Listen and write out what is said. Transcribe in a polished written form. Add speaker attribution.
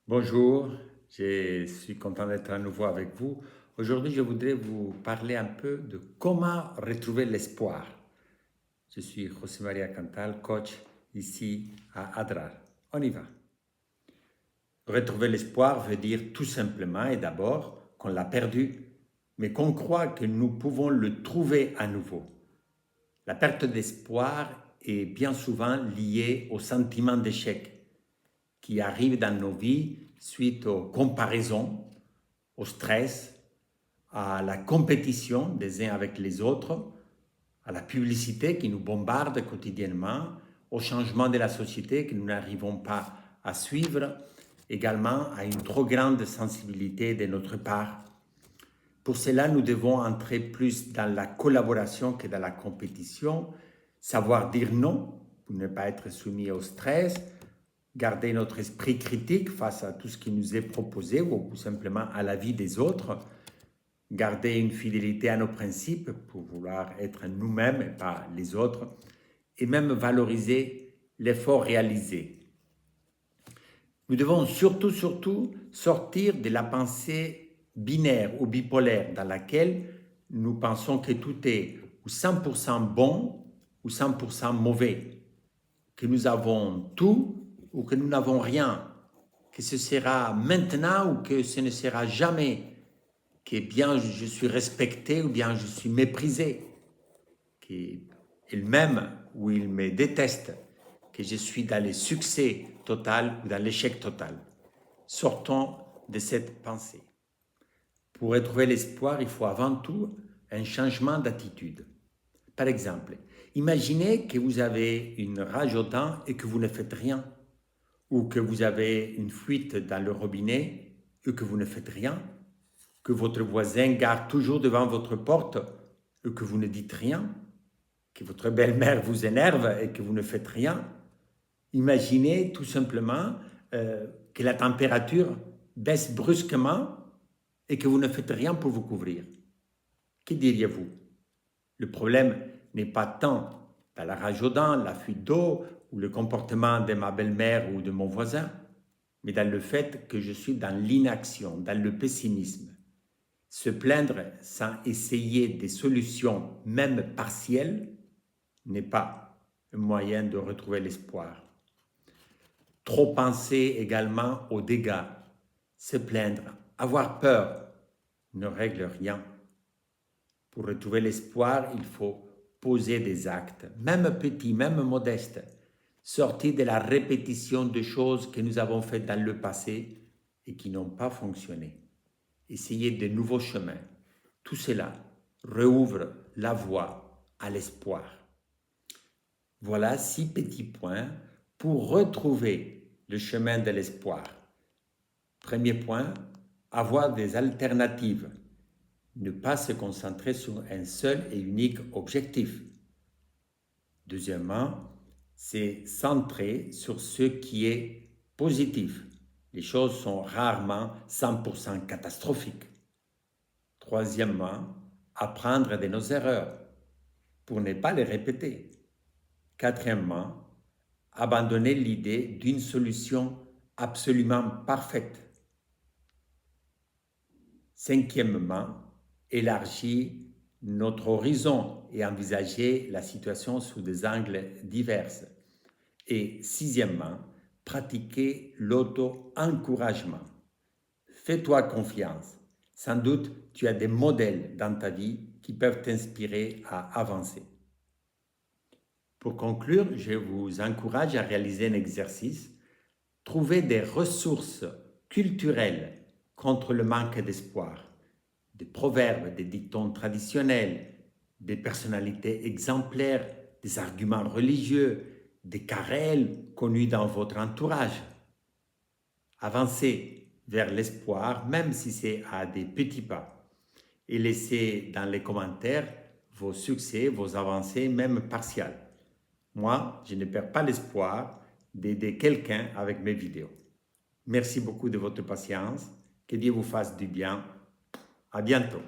Speaker 1: Bonjour, je suis content d'être à nouveau avec vous. Aujourd'hui, je voudrais vous parler un peu de comment retrouver l'espoir. Je suis José María Cantal, coach ici à Adrar. On y va. Retrouver l'espoir veut dire tout simplement et d'abord qu'on l'a perdu, mais qu'on croit que nous pouvons le trouver à nouveau. La perte d'espoir est bien souvent liée au sentiment d'échec qui arrive dans nos vies suite aux comparaisons, au stress, à la compétition des uns avec les autres, à la publicité qui nous bombarde quotidiennement, au changement de la société que nous n'arrivons pas à suivre, également à une trop grande sensibilité de notre part. Pour cela, nous devons entrer plus dans la collaboration que dans la compétition, savoir dire non pour ne pas être soumis au stress, garder notre esprit critique face à tout ce qui nous est proposé ou simplement à la vie des autres, garder une fidélité à nos principes pour vouloir être nous-mêmes et pas les autres, et même valoriser l'effort réalisé. Nous devons surtout sortir de la pensée binaire ou bipolaire dans laquelle nous pensons que tout est ou 100% bon ou 100% mauvais, que nous avons tout ou que nous n'avons rien, que ce sera maintenant ou que ce ne sera jamais, que bien je suis respecté ou bien je suis méprisé, qu'il m'aime ou il me déteste, que je suis dans le succès total ou dans l'échec total. Sortons de cette pensée. Pour retrouver l'espoir, il faut avant tout un changement d'attitude. Par exemple, imaginez que vous avez une rage aux dents et que vous ne faites rien, ou que vous avez une fuite dans le robinet et que vous ne faites rien, que votre voisin garde toujours devant votre porte et que vous ne dites rien, que votre belle-mère vous énerve et que vous ne faites rien. Imaginez tout simplement que la température baisse brusquement et que vous ne faites rien pour vous couvrir. Que diriez-vous? Le problème n'est pas tant dans la rage aux dents, la fuite d'eau ou le comportement de ma belle-mère ou de mon voisin, mais dans le fait que je suis dans l'inaction, dans le pessimisme. Se plaindre sans essayer des solutions, même partielles, n'est pas un moyen de retrouver l'espoir. Trop penser également aux dégâts, se plaindre, avoir peur ne règle rien. Pour retrouver l'espoir, il faut poser des actes, même petits, même modestes, sortir de la répétition de choses que nous avons faites dans le passé et qui n'ont pas fonctionné. Essayer de nouveaux chemins. Tout cela rouvre la voie à l'espoir. Voilà 6 petits points pour retrouver le chemin de l'espoir. Premier point, avoir des alternatives. Ne pas se concentrer sur un seul et unique objectif. Deuxièmement, c'est centrer sur ce qui est positif. Les choses sont rarement 100% catastrophiques. Troisièmement, apprendre de nos erreurs pour ne pas les répéter. Quatrièmement, abandonner l'idée d'une solution absolument parfaite. Cinquièmement, élargir notre horizon et envisager la situation sous des angles divers. Et sixièmement, pratiquer l'auto-encouragement. Fais-toi confiance. Sans doute, tu as des modèles dans ta vie qui peuvent t'inspirer à avancer. Pour conclure, je vous encourage à réaliser un exercice. Trouver des ressources culturelles contre le manque d'espoir. Des proverbes, des dictons traditionnels, des personnalités exemplaires, des arguments religieux, des querelles connues dans votre entourage. Avancez vers l'espoir, même si c'est à des petits pas. Et laissez dans les commentaires vos succès, vos avancées, même partiales. Moi, je ne perds pas l'espoir d'aider quelqu'un avec mes vidéos. Merci beaucoup de votre patience. Que Dieu vous fasse du bien. À bientôt.